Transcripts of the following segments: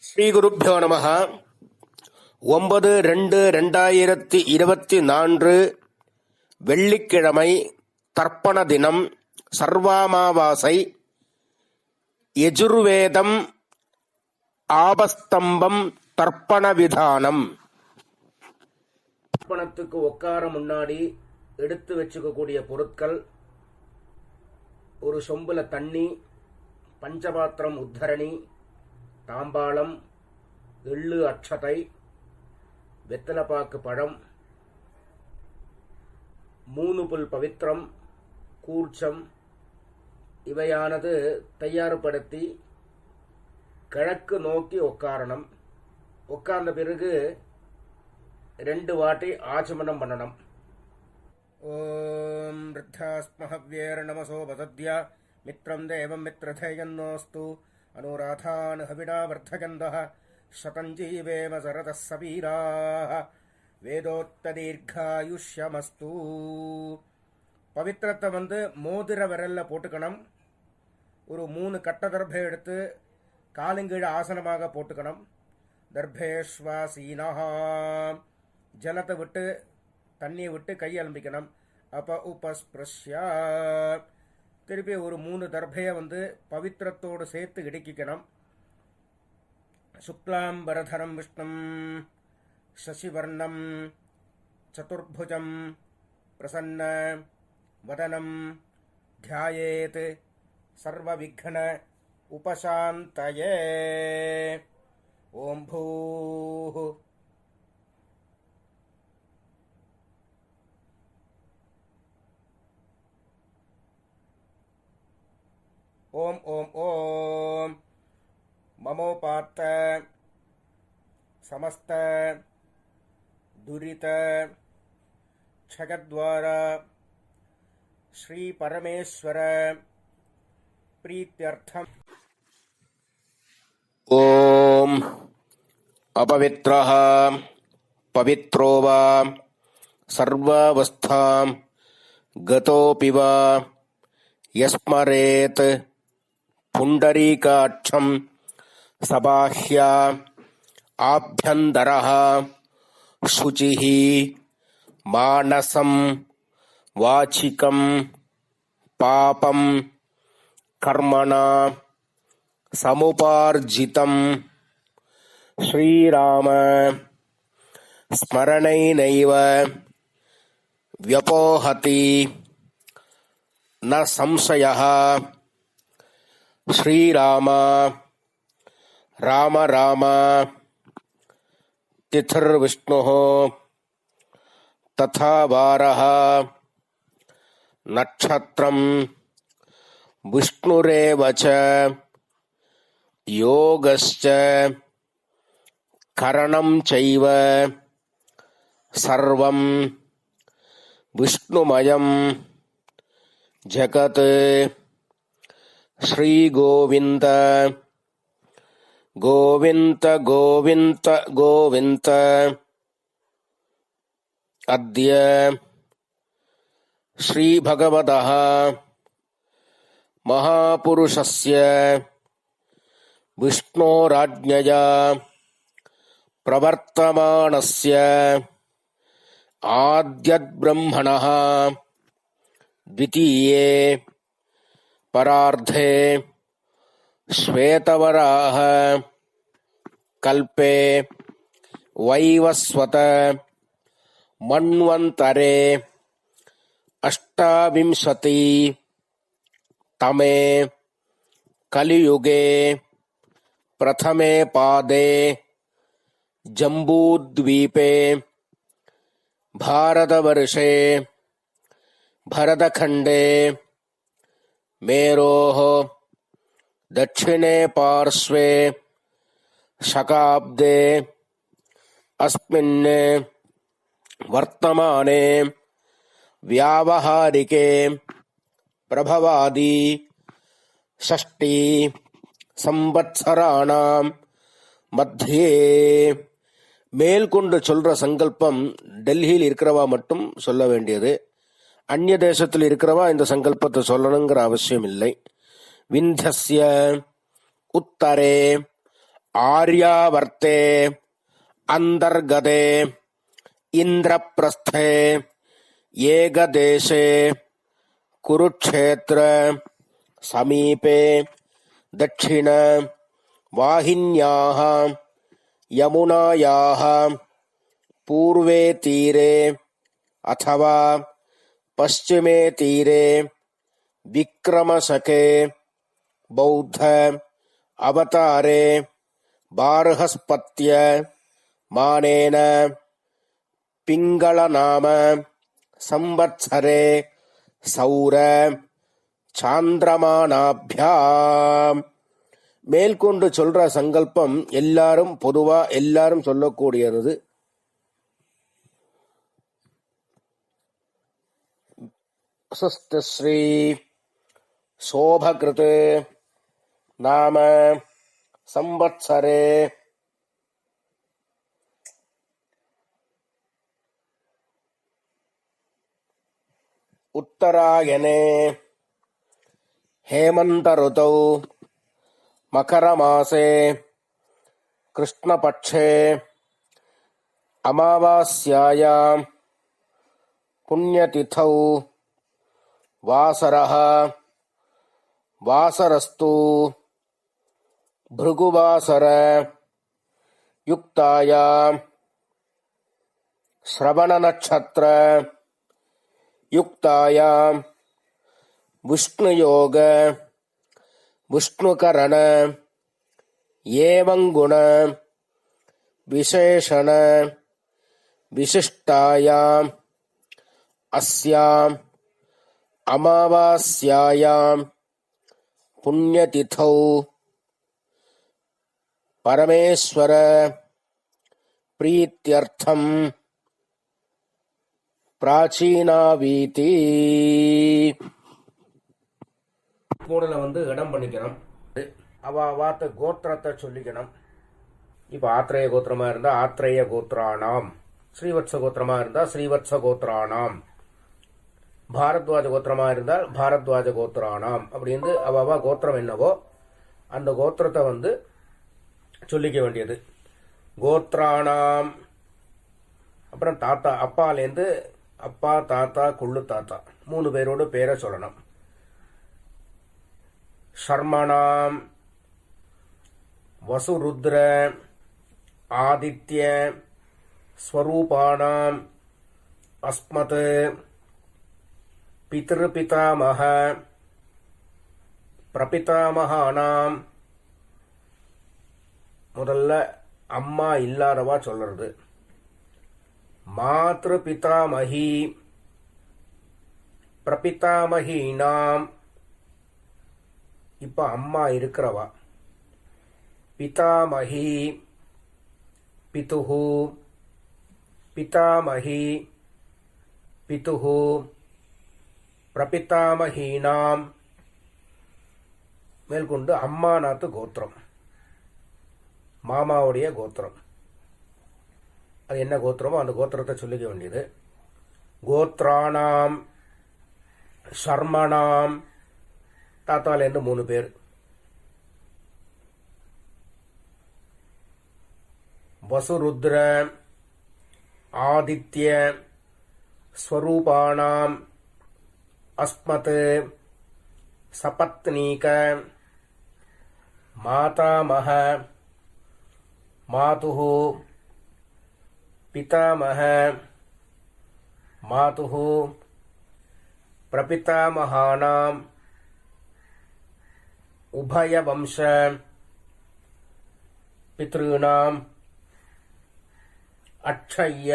ஸ்ரீகுருப்போ நம. 9/2/2024 வெள்ளிக்கிழமை, தர்ப்பண தினம், சர்வாமாவாசை. யஜுர்வேதம் ஆபஸ்தம்பம் தர்ப்பண விதானம். தர்ப்பணத்துக்கு உட்கார முன்னாடி எடுத்து வச்சுக்கக்கூடிய பொருட்கள்: ஒரு சொம்புல தண்ணி, பஞ்சபாத்திரம் உத்தரணி, தாம்பாளம், எள்ளு அட்சதை, வெத்தலைப்பாக்கு பழம், 3 புல் பவித்திரம், கூர்ச்சம் இவையானது தயார்படுத்தி கிழக்கு நோக்கி உட்காரணும். உட்கார்ந்த பிறகு 2 வாட்டி ஆச்சமனம் பண்ணணும். ஓம் ருத்தாஸ்மஹவ்யேர் நமசோ வசத்யா மித்ரம் தேவம் மித்ரதேயன்னோஸ்து அனுராதான் ஹவிடா வர்த்தகந்தः சதஞ்சீவேம சரதः சபீராः வேதோத்ததீர்காயுஷ்யமஸ்து. பவித்திரத்தை மோதிர விரல்ல போட்டுக்கணும். ஒரு 3 கட்ட தர்பை எடுத்து காலுங்கீழ ஆசனமாக போட்டுக்கணும். தர்பேஸ்வாசீனா, ஜலத்தை விட்டு தண்ணியை விட்டு கை அலம்பிக்கணும். அப்ப உபஸ்பிருஷ்யா, திருப்பி ஒரு 3 தர்பையை பவித்திரத்தோடு சேர்த்து இடுக்கிக்கணும். சுக்லாம்பரதரம் விஷ்ணும் சசிவர்ணம் சதுர்புஜம் பிரசன்ன வதனம் தியாயேத் சர்வவிக்ன உபசாந்தயே. ஓம் பூः ஓம் ஓம் ஓம் மமோபாத்த சமஸ்த துரித க்ஷயத்வார ஸ்ரீ பரமேஸ்வர பிரீத்யர்த்தம். ஓம் அபவித்ரஹ பவித்ரோ வா சர்வாவஸ்தாம் கதோபி வா யஸ்மரேத் புண்டரீகாட்சம் சபாஹ்யா ஆப்யந்தரஹ சுசிஹி மானசம் வாசிகம் பாபம் கர்மணா சமுபார்ஜிதம் ஸ்ரீராம ஸ்மரணைனைவ வ்யபோஹதி ந சம்சயः. ஸ்ரீராம ராம ராம திதிர்விஷ்ணுः ததா வாரः நக்ஷத்ரம் விஷ்ணுரேவ ச யோகஸ்ச கரணம் சைவ சர்வம் விஷ்ணுமயம் ஜகத். ஸ்ரீ கோவிந்த கோவிந்த கோவிந்த கோவிந்த. அத்ய ஸ்ரீ பகவதः மகாபுருஷஸ்ய விஷ்ணோராஜ்ஞயா பிரவர்த்தமானஸ்ய ஆத்யத்பிரம்மணः த்விதீயே பரார்த்தே ஸ்வேதவராஹ கல்பே வைவஸ்வத மன்வந்தரே அஷ்டாவிம்சதி தமே கலியுகே பிரதமே பாதே ஜம்பூத்வீபே பாரதவர்ஷே பரதகண்டே மேரோः दक्षिणे पार्श्वे शकाब्दे अस्मिन् वर्तमाने व्यावहारिके प्रभवादि षष्टि संवत्सराणां मध्ये. மேல்கொண்டு சொல்ற சங்கல்பம் டெல்லியில் இருக்கிறவா மட்டும் சொல்ல வேண்டியது. அந்நிய தேசத்தில் இருக்கிறவா இந்த சங்கல்பத்தை சொல்லணுங்கிற அவசியம் இல்லை. விந்தியஸ்ய உத்தரே ஆர்யாவர்த்தே அந்தர்கதே இந்திரப்ரஸ்தே ஏகதேசே குருக்ஷேத்திர சமீபே தட்சிண வாஹின்யாः யமுனாயாः பூர்வே தீரே अथवा पश्चिमे तीरे विक्रमशके बौद्ध अवतारे बार्हस्पत्य मानेन पिंगलनाम संवत्सरे सौर சாந்திரமானாபியாம். மேற்கொண்டு சொல்ற சங்கல்பம் எல்லாரும் பொதுவா எல்லாரும் சொல்லக்கூடியது. ஸ்ரீ சோபகிருத் நாம சம்வத்சரே உத்தராயணே ஹேமந்த ருதௌ மகரமாசே கிருஷ்ணபக்ஷே அமாவாஸ்யாயாம் புண்ணியதிதௌ வாசரः வாசரஸ்து भृगुवासर युक्तायां श्रवणनक्षत्र युक्तायां विष्णुयोग विष्णुकरण एवं गुण विशेषण विशिष्टायां अस्यां अमावास्यायां पुण्यतिथौ परमेश्वर प्रीत्यर्थम प्राचीनावीति மூணுல இடம் பண்ணிக்கணும். அவாத்த கோத்திரத்தை சொல்லிக்கணும். இப்போ ஆத்ரேய கோத்திரமா இருந்தா ஆத்ரேய கோத்ரானாம், ஸ்ரீவத்ச கோத்திரமா இருந்தா ஸ்ரீவத்ச கோத்ரானாம், பாரத்வாஜ கோத்திரமா இருந்தால் பாரத்வாஜ கோத்ரானாம் அப்படின்னு அவாவா கோத்திரம் என்னவோ அந்த கோத்திரத்தை சொல்லிக்க வேண்டியது. கோத்ரானாம் அப்புறம் தாத்தா, அப்பாலேருந்து அப்பா தாத்தா குள்ளு தாத்தா 3 பேரோட பேரை சொல்லணும். ஷர்மணாம் வசுருத்ர ஆதித்ய ஸ்வரூபானாம் அஸ்மத் பித்ருபிதாமஹ பிரபிதாமகானாம். முதல்ல அம்மா இல்லாதவா சொல்றது. மாத்ரு பிதாமஹி பிரபிதாமஹீனாம், இப்ப அம்மா இருக்கிறவா. பிதாமஹி பிதுஹு பிதாமஹி பிதுஹு பிரபிதாமஹீனாம். மேற்கொண்டு அம்மாநாத்து கோத்திரம், மாமாவுடைய கோத்திரம். அது என்ன கோத்திரமோ அந்த கோத்திரத்தை சொல்லிக்க வேண்டியது. கோத்ரானாம் ஷர்மணாம், தாத்தாலேருந்து 3 பேர். வசுருத்ர ஆதித்ய ஸ்வரூபானாம் அஸ்மத் சபத்னீக மாதாமஹ மாதுஹு பிதாமஹ மாதுஹு பிரபிதாமகானாம் உபயவம்ச பித்ருணாம் அக்ஷய்ய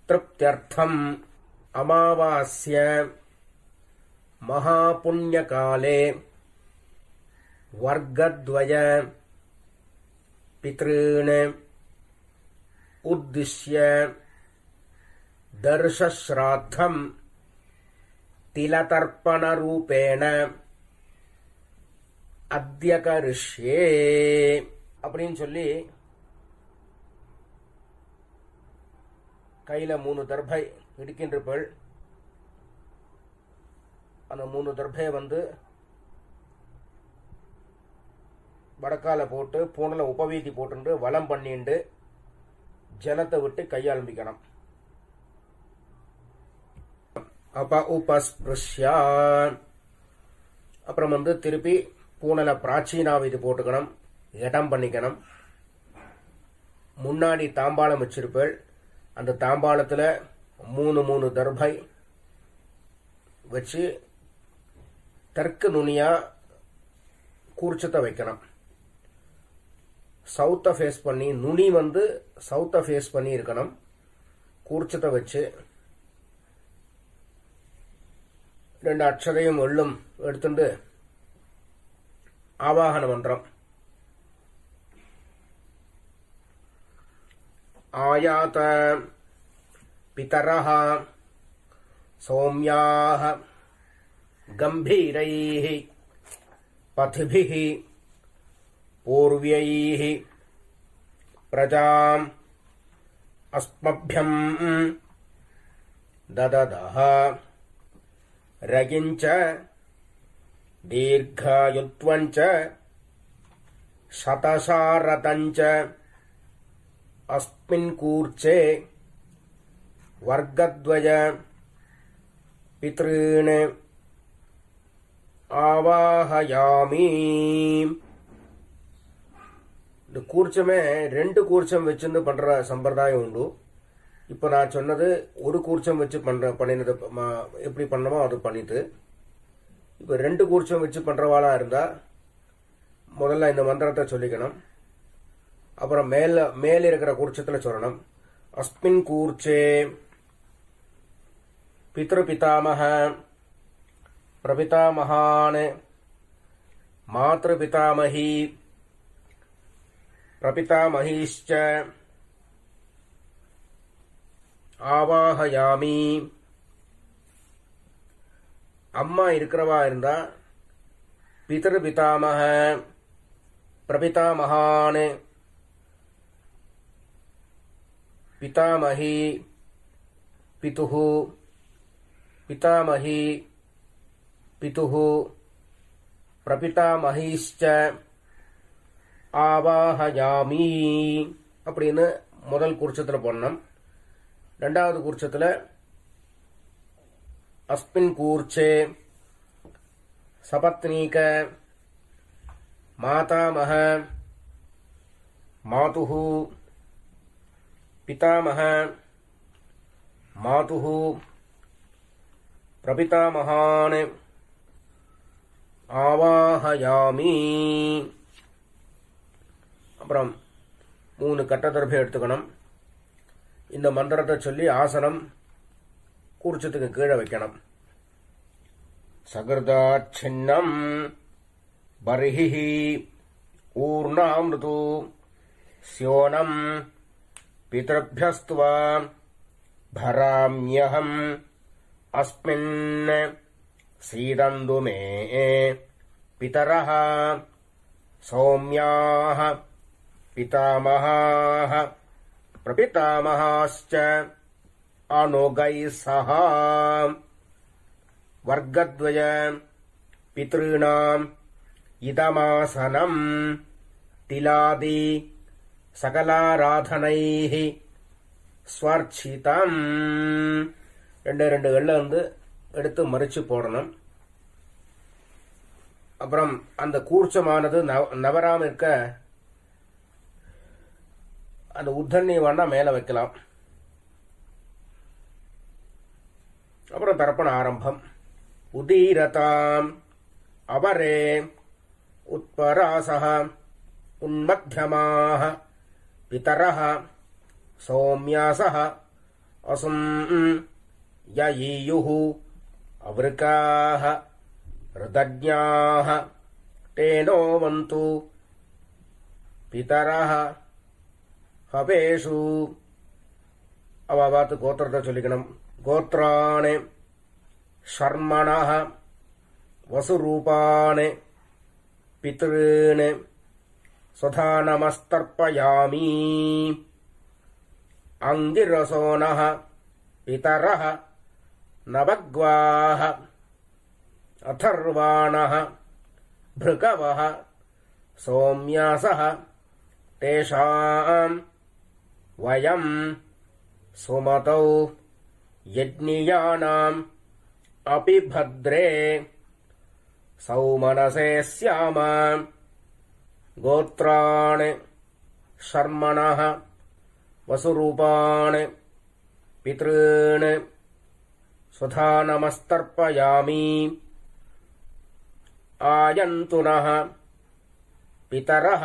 திருப்த்யர்த்தம் அமாவாஸ்ய மகாபுண்யகாலே வர்க்கத்வய பித்ருன் உத்திஷ்ய தர்ஷஸ்ராத்தம் திலதர்ப்பணரூபேண அத்யகரிஷ்யே அப்படின்னு சொல்லி கையில 3 தர்பை இடுக்கின்றிருப்பள். அந்த 3 தர்பையை வடக்கால போட்டு பூனல உபவீதி போட்டு வலம் பண்ணிண்டு ஜலத்தை விட்டு கையாளம்பிக்கணும். அப்ப உபஸ்பிருஷ்யான் அப்புறம் திருப்பி பூனல பிராச்சீனாவிதி போட்டுக்கணும், இடம் பண்ணிக்கணும். முன்னாடி தாம்பாளம் வச்சிருப்பேள், அந்த தாம்பாளத்துல 3 தர்பை வச்சு தெற்கு நுனியா கூர்ச்சத்தை வைக்கணும். சவுத்த ஃபேஸ் பண்ணி, நுனி சவுத்த ஃபேஸ் பண்ணி இருக்கணும். கூர்ச்சத்தை வச்சு 2 அக்ஷதையும் எள்ளும் எடுத்துட்டு ஆவாகன மந்திரம் ஆயாத பிதரஹ சௌம்யாஹ கம்பீரைஹ பத்பிஹ பூர்வ்யைஹ பிரஜாம் அஸ்மப்யம் தததஹ ரகிஞ்ச தீர்காயுத்வஞ்ச சதசாரதஞ்ச அஸ்மின் கூர்ச்சே வர்க்கத்வய பித்ருன் ஆவாஹயாமி. இந்த கூர்ச்சமே 2 கூர்ச்சம் வச்சு பண்ற சம்பிரதாயம் உண்டு. இப்ப நான் சொன்னது ஒரு கூர்ச்சம் வச்சு பண்ணினது எப்படி பண்ணமோ அது பண்ணிட்டு, இப்ப 2 கூர்ச்சம் வச்சு பண்றவாளா இருந்தா முதல்ல இந்த மந்திரத்தை சொல்லிக்கணும். அப்புறம் மேல இருக்கிற கூர்ச்சத்துல சொல்லணும். அஸ்மின் கூர்ச்சே பித்ரு பிதாமஹ பிரபிதாமஹான் மாத்ரு பிதாமஹி பிரபிதாமஹீஷ்ச ஆவாஹயாமி. அம்மா இருக்கிறவா இருந்தா பிதரு பிதாமஹ பிரபிதாமஹான் பிதாமஹி பிதுஹு பிதாமஹி பிதுஹு பிரபிதாமஹீஷ்ச ஆவாஹயாமி அப்படின்னு முதல் கூர்ச்சத்துல போடணும். 2வது கூர்ச்சத்துல அஸ்மின் கூர்ச்சே சபத்னீக மாதாமஹ மாதுஹு பிதாமஹ மாதுஹு பிரபிதாமஹான் ஆவாஹயாமி. அப்புறம் 3 கட்டதர்பை எடுத்துக்கணும். இந்த மந்திரத்தை சொல்லி ஆசனம் கூர்ச்சத்துக்கு கீழே வைக்கணும். சகிருதாச்சின்னம் பர்ஹி ஊர்ணாமிருது ஸ்யோனம் பிதர்பியஸ்துவா பராம்யஹம் அஸ்மின் சீதந்து மே பிதரஹ சௌம்யாஹ பிதாமஹாஹ பிரபிதாமஹாஸ்ச அனுகைः சஹ வர்க்கத்வய பித்ருணாம் இதமாசனம் திலாதி சகலாராதனைः ஸ்வர்ச்சிதம். 2 எள்ளை எடுத்து மறிச்சு போடணும். அப்புறம் அந்த கூர்ச்சமானது நவராம இருக்க அந்த உத்தண்ணி வேணா மேல வைக்கலாம். அப்புறம் தர்ப்பண ஆரம்பம். உதீரதாம் அபரே உத்பராசஹ உன்மத்யமாஹ பிதரஹ சௌம்யாசஹ அசும் யயீயுஹு அவ்ருகாஹ ருதஜ்ஞாஹ தேனோவந்து பிதரஹ ஹவேஷு. அவாத்து கோத்திரத்தை சொல்லிக்கணும். கோத்ராணே ஷர்மணஹ வசுரூபானே பித்ருனே சுதானமஸ்தர்ப்பயாமி. அங்கிரசோனஹ பிதரஹ நவக்வாஹ அதர்வாணஹ பிருகவஹ सौम्यासः तेषाम् वयम् सुमतौ यज्ञियानाम् अपि भद्रे सौमनसे स्याम गोत्राणि शर्मणः वसुरूपाणि पितॄन् स्वधा नमस्तर्पयामि आयन्तु नः पितरः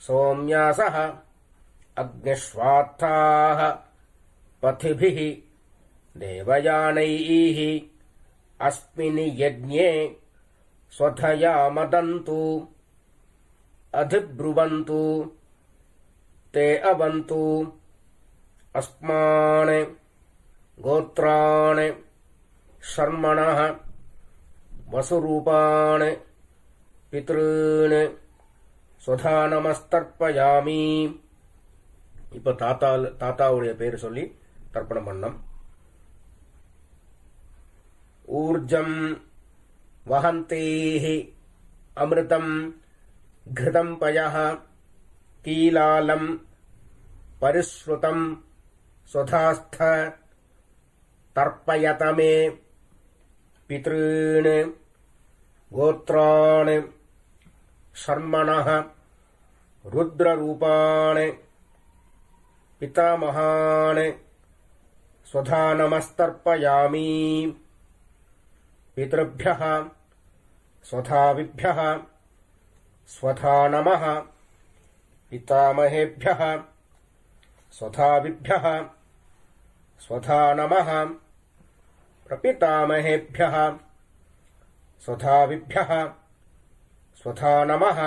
सौम्यासः अग्निष्वात्थाः पथिभिः देवयानैः अस्मिन् यज्ञे स्वधया मदन्तु अधिब्रुवन्तु ते अवन्तु अस्मान् गोत्रान् शर्मणः वसुरूपान् पितॄन् स्वधा நமஸ்தர்ப்பயாமி. இப்ப தாத்தாவுடைய பேர் சொல்லி தர்ப்பணம் பண்ணம். ஊர்ஜம் வஹந்தேஹி அமிர்தம் घृतं पयः कीलालं परिश्रुतं स्वधास्थ तर्पयत मे पितॄन् गोत्रान् शर्मणः रुद्ररूपान् पितामहान् स्वधा नमस्तर्पयामि. पितृभ्यः स्वधाविभ्यः स्वधा नमः पितामहेभ्यः स्वधाविभ्यः स्वधा नमः प्रपितामहेभ्यः स्वधाविभ्यः स्वधा नमः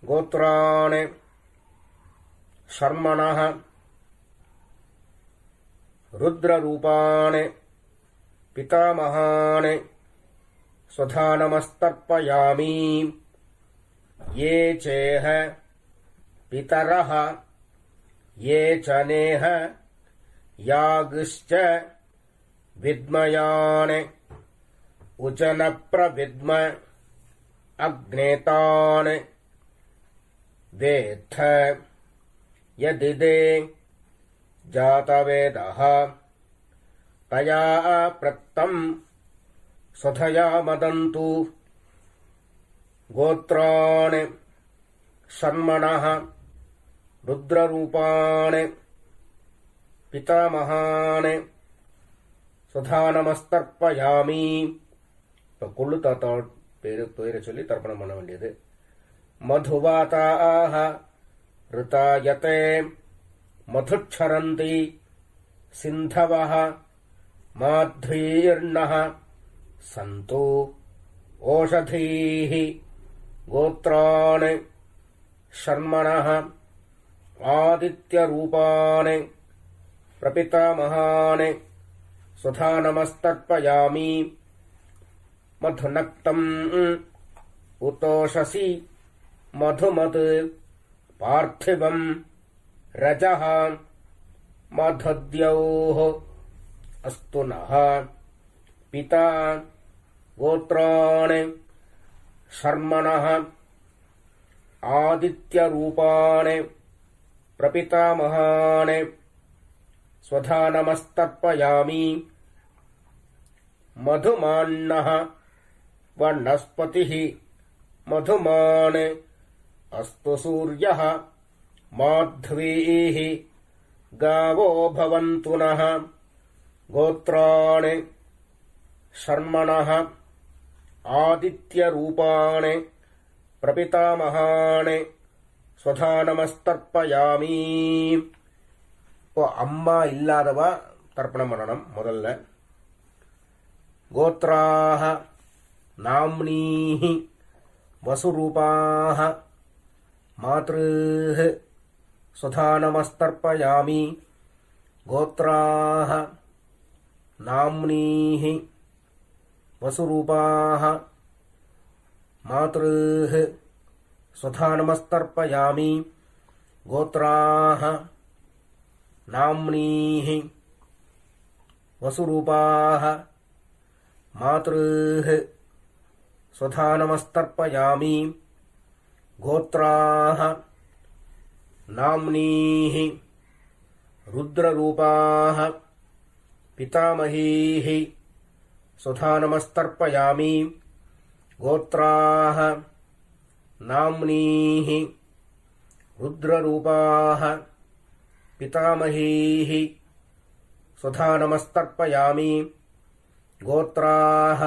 गोत्रान् शर्मणः रुद्ररूपान् पितामहान् स्वधा नमस्तर्पयामि. ये चेह पितरः ये च नेह यागश्च विद्मयान् उचनप्रविद्म अग्नेतान् वेत्थ यदिदे जातवेदः तया प्रत्तम् स्वधया मदन्तु गोत्रान् शर्मणः रुद्ररूपान् पितामहान् स्वधा நமஸ்தர்ப்பயாமி. இப்போ கொள்ளு தாத்தா பேரை சொல்லி தர்ப்பணம் பண்ண வேண்டியது. மதுவாதாः ऋतायते मधुच्छरन्ति सिन्धवः माध्वीर्नः सन्तु ओषधीः गोत्रान् शर्मणः आदित्यरूपान् प्रपितामहान् स्वधा नमस्तर्पयामि. मधुनक्तम् उतोषसि मधुमत् पार्थिवम् रजः मधुद्यौः अस्तु नः पिता गोत्रान् शर्मणः आदित्यरूपान् प्रपितामहान् स्वधा नमस्तर्पयामि. मधुमान्नः वनस्पतिः मधुमान् अस्तु सूर्यः माध्वीः गावो भवन्तु नः गोत्रान् शर्मणः आदित्यरूपान् प्रपितामहान् स्वधा நமஸ்தர்ப்பயாமி. இப்போ அம்மா இல்லாதவா தர்ப்பணம் பண்ணணும். முதல்ல கோத்ராः நாம்னீः वसुरूपाः मातृः स्वधा नमस्तर्पयामि. गोत्राः नाम्नीः वसुरूपाः मातृः स्वधा नमस्तर्पयामि. गोत्राः नाम्नीः वसुरूपाः मातृः स्वधा नमस्तर्पयामि. गोत्राः नाम्नीः रुद्ररूपाः पितामहीः स्वधा नमस्तर्पयामि गोत्राः नाम्नीः रुद्ररूपाः पितामहीः स्वधा नमस्तर्पयामि गोत्राः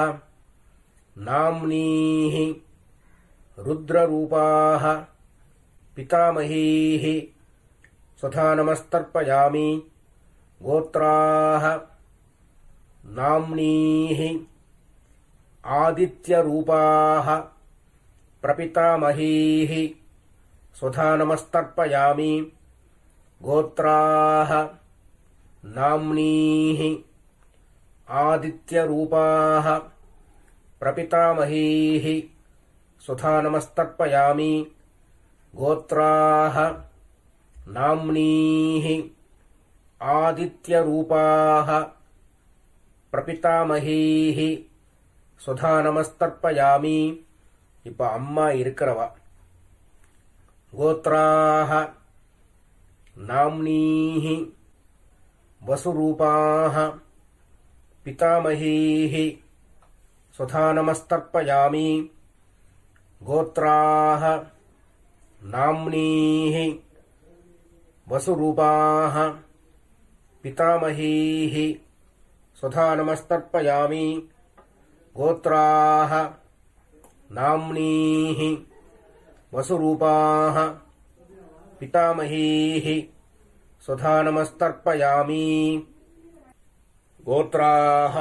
नाम्नीः रुद्ररूपाः पितामहीः स्वधा नमस्तर्पयामि गोत्राः नाम्नीः आदित्यरूपाः प्रपितामहीः स्वधा नमस्तर्पयामि गोत्राः नाम्नीः आदित्यरूपाः प्रपितामहीः स्वधा नमस्तर्पयामि गोत्राः नाम्नीः आदित्यरूपाः प्रपितामहीः स्वधा नमस्तर्पयामि இப்ப அம்மா இருக்கிறவா गोत्राः नाम्नीः वसुरूपाः पितामहीः स्वधा नमस्तर्पयामि गोत्राः नाम्नीः वसुरूपाः पितामहीः स्वधा नमस्तर्पयामि गोत्राः नाम्नीः वसुरूपाः पितामहीः स्वधा नमस्तर्पयामि गोत्राः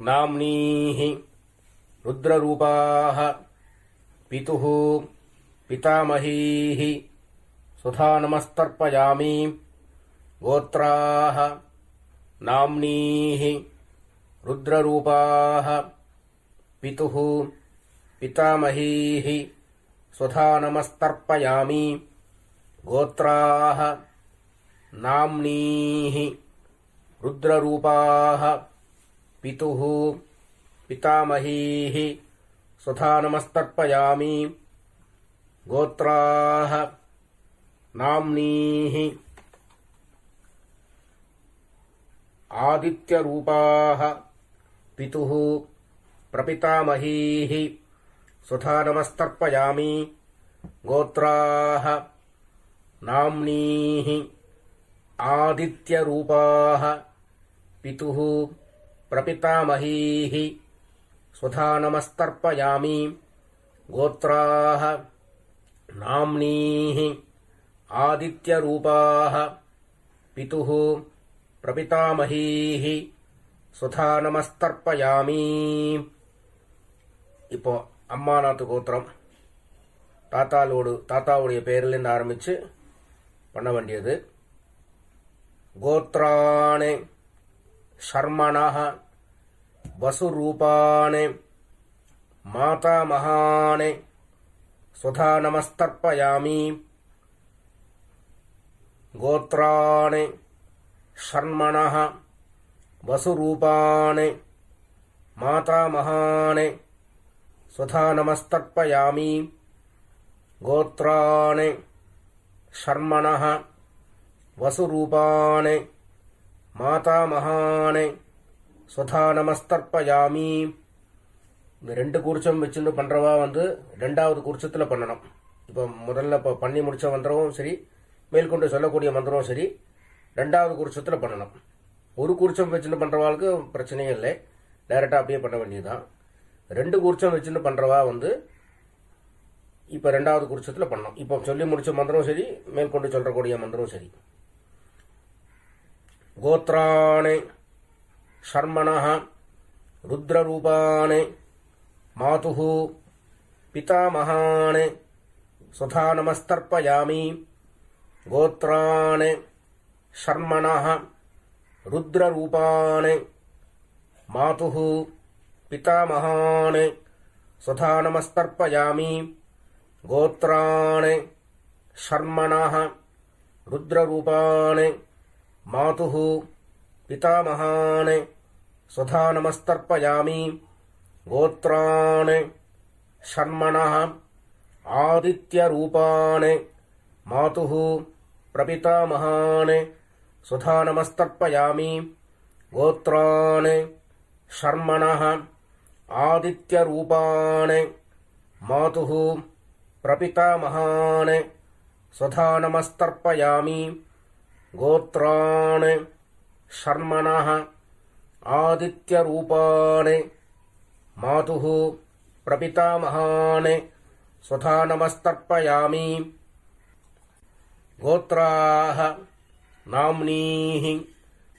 नाम्नीः रुद्ररूपाः पितुः पितामहीः स्वधा नमस्तर्पयामि गोत्राः नाम्नीः रुद्ररूपाः पितुः पितामहीः स्वधा नमस्तर्पयामि गोत्राः नाम्नीः रुद्ररूपाः पितुः पितामहीः स्वधा नमस्तर्पयामि गोत्राः नाम्नीः आदित्यरूपाः पितुः प्रपितामहीः स्वधा नमस्तर्पयामि गोत्राः नाम्नीः आदित्यरूपाः पितुः प्रपितामहीः स्वधा नमस्तर्पयामि गोत्राः नाम्नीः आदित्यरूपाः पितुः प्रपितामहीः स्वधा नमस्तर्पयामि இப்போ அம்மாநாத்து கோத்திரம் தாத்தாவுடைய பேரிலிருந்து ஆரம்பிச்சு பண்ண வேண்டியது கோத்ராணி ஷர்மணः வசுரூபாணி மாதாமகாணி स्वधा नमस्तर्पयामि गोत्राणि षण्मणः वसुरूपाणि मातामहानि स्वधा नमस्तर्पयामि गोत्राणि षण्मणः वसुरूपाणि मातामहानि स्वधा नमस्तर्पयामि இந்த ரெண்டு கூர்ச்சம் வச்சுன்னு பண்றவா ரெண்டாவது கூர்ச்சத்துல பண்ணணும். இப்போ முதல்ல பண்ணி முடிச்ச மந்திரமும் சரி, மேற்கொண்டு சொல்லக்கூடிய மந்திரமும் சரி, ரெண்டாவது கூர்ச்சத்துல பண்ணணும். ஒரு கூர்ச்சம் வச்சுன்னு பண்றவாளுக்கு பிரச்சனையே இல்லை, டைரக்டா அப்படியே பண்ண வேண்டியதுதான். ரெண்டு கூர்ச்சம் வச்சுன்னு பண்றவா இப்ப ரெண்டாவது கூர்ச்சத்துல பண்ணணும். இப்போ சொல்லி முடிச்ச மந்திரம் சரி, மேற்கொண்டு சொல்லக்கூடிய மந்திரம் சரி. கோத்ராணி ஷர்மணः रुद्ररूपाणि मातुः पितामहानि स्वधा नमस्तर्पयामि गोत्राणि षण्मणः रुद्ररूपाणि मातुः पितामहानि स्वधा नमस्तर्पयामि गोत्राणि षण्मणः रुद्ररूपाणि मातुः पितामहानि स्वधा नमस्तर्पयामि गोत्राणि षण्मणः ஆதித்யரூபான் மாதுः பிரபிதாமகான் சுதா நமஸ்தர்ப்பயாமி கோத்ரான் ஷர்மணः ஆதித்யரூபான் மாதுः பிரபிதாமகான் சுதா நமஸ்தர்ப்பயாமி கோத்ரான் ஷர்மணः ஆதித்யரூபான் மாதுः பிரபிதாமகான் சுதா நமஸ்தர்ப்பயாமி கோத்ராः நாம்னீः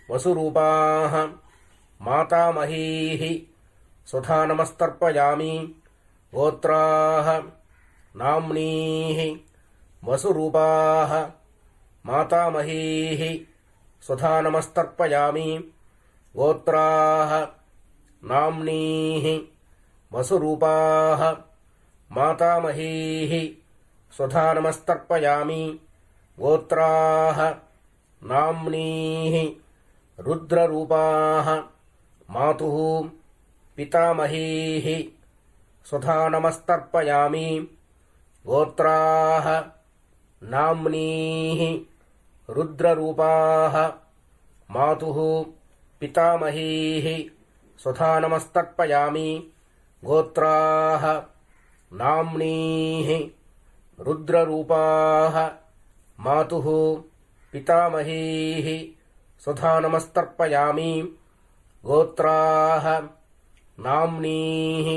வசுரூபாः மாதாமஹீः சுதா நமஸ்தர்ப்பயாமி கோத்ராः நாம்னீः வசுரூபாः மாதாமஹீः சுதா நமஸ்தர்ப்பயாமி கோத்ராः நாம்னீः வசுரூபாः மாதாமஹீः சுதா நமஸ்தர்ப்பயாமி கோத்ராः நாம்னீः ருத்ரரூபாः மாதுः பிதாமஹீः சுதா நமஸ்தர்ப்பயாமி கோத்ராः நாம்னீः ருத்ரரூபாः மாதுः பிதாமஹீः சுதா நமஸ்தர்ப்பயாமி கோத்ராः நாம்னீः ருத்ரரூபாः மாதுः பிதாமஹீः சுதா நமஸ்தர்ப்பயாமி கோத்ராः நாம்னீः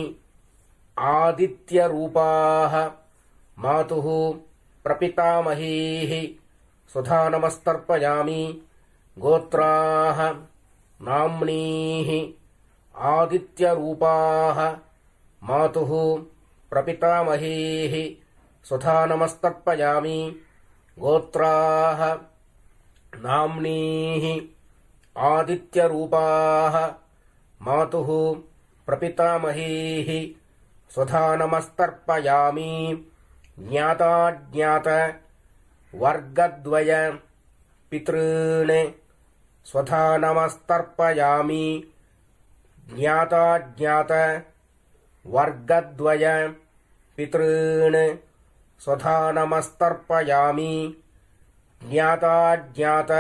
ஆதித்யரூபாः மாதுः பிரபிதாமஹீः சுதா நமஸ்தர்ப்பயாமி கோத்ராः நாம்னீः ஆதித்யரூபாः மாதுः பிரபிதாமஹீः சுதா நமஸ்தர்ப்பயாமி கோத்ராः நாம்னீः ஆதித்யரூபாः மாதுः பிரபிதாமஹீः சுதா நமஸ்தர்ப்பயாமி ஞாதாஜ்ஞாத வர்க்கத்வய பித்ருன் சுதா நமஸ்தர்ப்பயாமி ஞாதாஜ்ஞாத வர்க்கத்வய பித்ருன் சுதா நமஸ்தர்ப்பயாமி ஞாதாஜ்ஞாத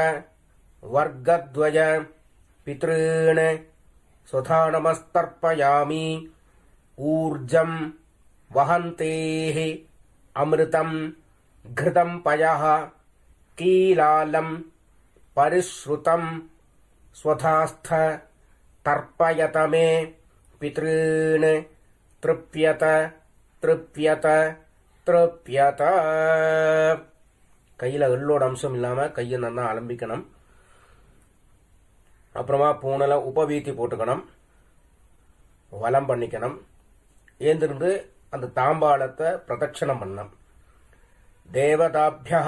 வர்க்கத்வய பித்ருன் சுதா நமஸ்தர்ப்பயாமி ஊர்ஜம் வஹந்தேஹ அமிர்தம் घृतं पयः कीलालं परिश्रुतं स्वधास्थ तर्पयत मे पितॄन् तृप्यत तृप्यत तृप्यत கையில் எள்ளோட அம்சம் இல்லாமல் கையை நல்லா அலம்பிக்கணும். அப்புறமா பூனல உபவீத்தி போட்டுக்கணும், வலம் பண்ணிக்கணும். ஏந்திருந்து அந்த தாம்பாளத்தை பிரதட்சணம் பண்ணணும். தேவதாभ्यः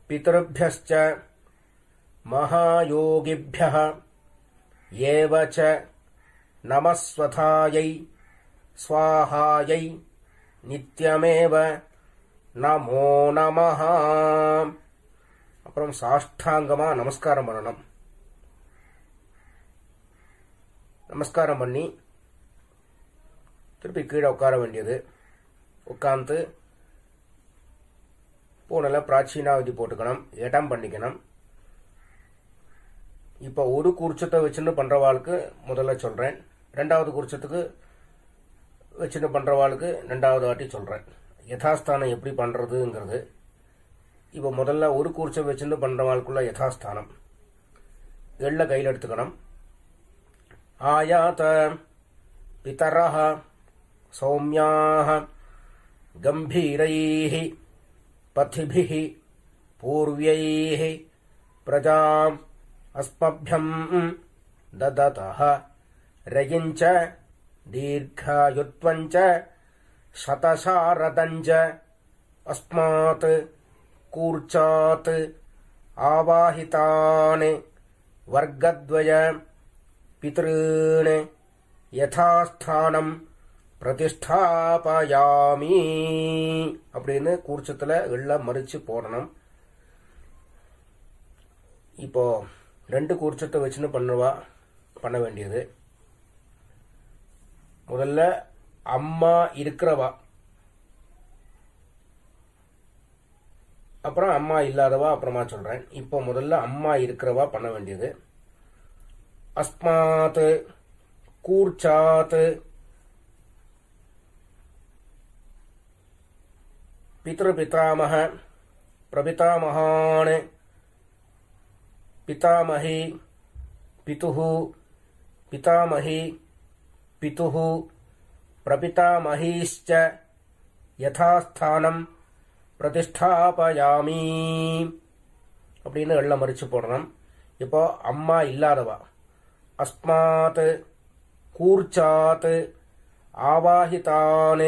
பிதृभ्यश्च மகாயோகிभ्यः ஏவ ச நமஸ்வதாயை ஸ்வாஹாயை நித்யமேவ நமோ நமஹ. அப்புறம் சாஷ்டாங்கமா நமஸ்காரம் பண்ணணும். நமஸ்காரம் பண்ணி திருப்பி கீழே உட்கார வேண்டியது. உட்கார்ந்து பூனல பிராச்சீனாவதி போட்டுக்கணும், இடம் பண்ணிக்கணும். இப்போ ஒரு கூர்ச்சத்தை வச்சுன்னு பண்றவாளுக்கு முதல்ல சொல்றேன், ரெண்டாவது கூர்ச்சத்துக்கு வச்சுன்னு பண்றவாளுக்கு ரெண்டாவது வாட்டி சொல்றேன். யதாஸ்தானம் எப்படி பண்றதுங்கிறது. இப்போ முதல்ல ஒரு கூர்ச்சம் வச்சுன்னு பண்றவாளுக்குள்ள யதாஸ்தானம். எள்ள கையில் எடுத்துக்கணும். ஆயாத பிதரஹ சௌமியாஹ கம்பீரைஹ पथिभिः पूर्व्यैः प्रजाम् अस्मभ्यम् ददतः रयिञ्च दीर्घायुत्वञ्च शतशारदञ्च अस्मात् कूर्चात् आवाहितान् वर्गद्वय पितॄन् यथास्थानम् பிரதிஷ்டாபயாமி அப்படின்னு கூர்ச்சத்தில் எல்லாம் மறிச்சு போடணும். இப்போ ரெண்டு கூர்ச்சத்தை வச்சுன்னு பண்ண வேண்டியது. முதல்ல அம்மா இருக்கிறவா அப்புறம் அம்மா இல்லாதவா அப்புறமா சொல்றேன். இப்போ முதல்ல அம்மா இருக்கிறவா பண்ண வேண்டியது. அஸ்மாத் கூர்ச்சாத் பித்ருபிதாமஹ பிரபிதாமஹான் பிதாமஹி பிதுஹு பிதாமஹி பிதுஹு பிரபிதாமஹீश्च யதாஸ்தானம் பிரதிஷ்டாபயாமி அப்படின்னு எல்லாம் மறிச்சு போடணும். இப்போ அம்மா இல்லாதவா அஸ்மாத் கூர்ச்சாத் ஆவாஹிதான்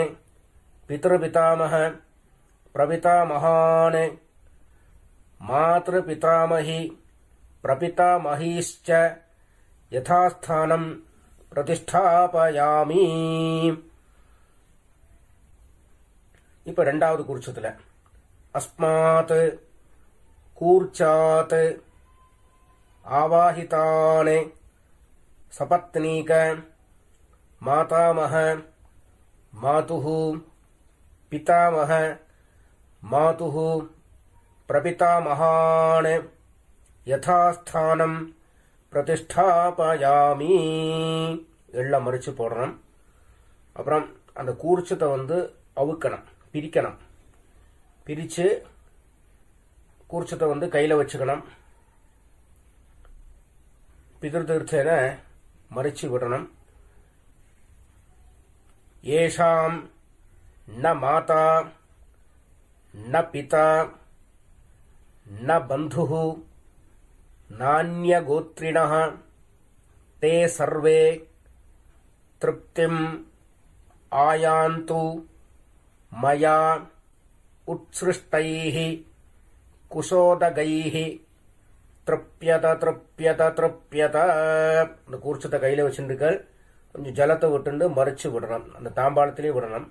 பித்ருபிதாமஹ பிரபிதாமஹான் மாத்ருபிதாமஹி பிரபிதாமஹீश्च யதாஸ்தானம் பிரதிஷ்டாபயாமி. இப்ப ரெண்டாவது கூர்ச்சத்துல அஸ்மாத் கூர்ச்சாத் ஆவாஹிதான் சபத்னீக மாதாமஹ மாதுஹு பிதாமஹ மாதுஹு பிரபிதாமஹான் யதாஸ்தானம் பிரதிஷ்டாபயாமி எல்லாம் மறிச்சு போடணும். அப்புறம் அந்த கூர்ச்சத்தை அவுக்கணும், பிரிக்கணும். பிரிச்சு கூர்ச்சத்தை கையில வச்சுக்கணும். பிதிருத்தீர்த்தேன மறிச்சு விடணும். ஏஷாம் ந மாதா ந பிதா ந பந்துஹு நான்யகோத்ரிணः தே சர்வே திருப்திம் ஆயாந்து மயா உத்ஸ்ருஷ்டைः குஷோதகைः திருப்யத திருப்யத திருப்யத. இந்த கூர்ச்சத்தை கையில வச்சுருக்க கொஞ்சம் ஜலத்தை விட்டு மறிச்சு விடணும். அந்த தாம்பாளத்திலேயே விடணும்.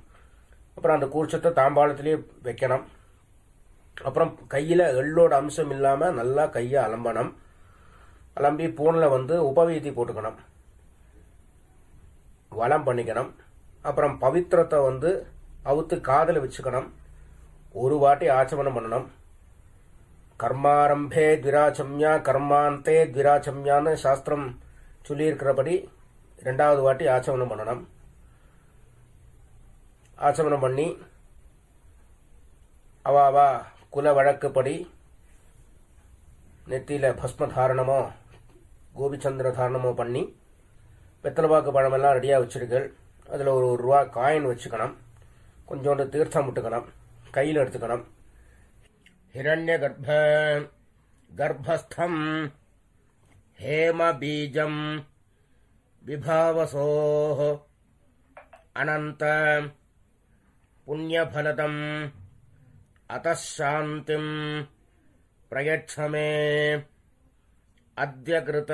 அப்புறம் அந்த கூர்ச்சத்தை தாம்பாளத்திலேயே வைக்கணும். அப்புறம் கையில எள்ளோட அம்சம் இல்லாம நல்லா கையை அலம்பணும். அலம்பி பூன்ல உபவீதி போட்டுக்கணும், வலம் பண்ணிக்கணும். அப்புறம் பவித்திரத்தை அவுத்து காதல வச்சுக்கணும். ஒரு வாட்டி ஆச்சமனம் பண்ணணும். கர்மாரம்பே த்விராச்சம்யா கர்மாந்தே த்விராச்சம்யான்னு சாஸ்திரம் சொல்லியிருக்கிறபடி ரெண்டாவது வாட்டி ஆச்சமனம் பண்ணணும். ஆச்சமனம் பண்ணி அவாவா குல வழக்குப்படி நெத்தியில பஸ்ம தாரணமோ கோபிச்சந்திர தாரணமோ பண்ணி வெத்தலைப்பாக்கு பழமெல்லாம் ரெடியா வச்சிருக்கள். அதுல ஒரு ரூபா காயின் வச்சுக்கணும். கொஞ்சோண்டு தீர்த்தம் விட்டுக்கணும், கையில் எடுத்துக்கணும். ஹிரண்ய கர்ப்பஸ்தம் ஹேம பீஜம் விபாவசோ அனந்த புண்ணியபலதம் அதாந்திம் பிரயட்சமே அத்யகிருத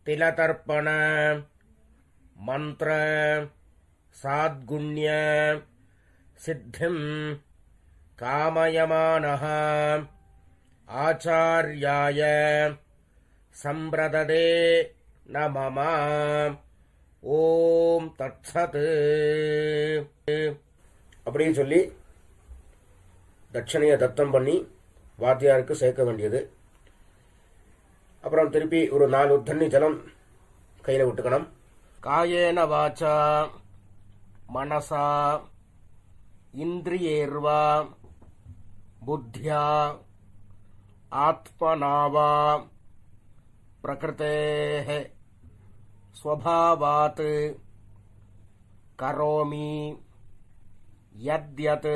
திலதர்ப்பண மந்திர சாத்குண்ய சித்திம் காமயமானஹ ஆச்சார்யாய சம்பிரததே நமம. ஓம் தத்சத் அப்படின்னு சொல்லி தட்சணையை தத்தம் பண்ணி வாத்தியாருக்கு சேர்க்க வேண்டியது. அப்புறம் திருப்பி ஒரு 4 தண்ணி ஜலம் கையில விட்டுக்கணும். காயேன வாச்சா மனசா இந்திரியேர்வா புத்தியா ஆத்மனாவா பிரகிருதேஹ ஸ்வபாவாத் கரோமி யத்யத்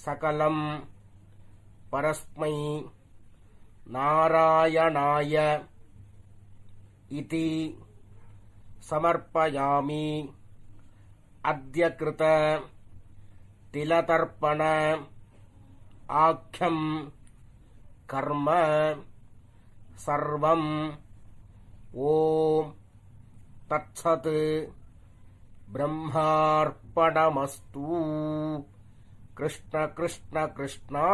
சகலம் பரஸ்மை நாராயணாய இதி சமர்ப்பயாமி. அத்ய கிருத திலதர்ப்பண ஆக்யம் கர்ம சர்வம். ஓம் தத்சத் பிரம்மார்ப்பணமஸ்து. கிருஷ்ண கிருஷ்ண கிருஷ்ணா.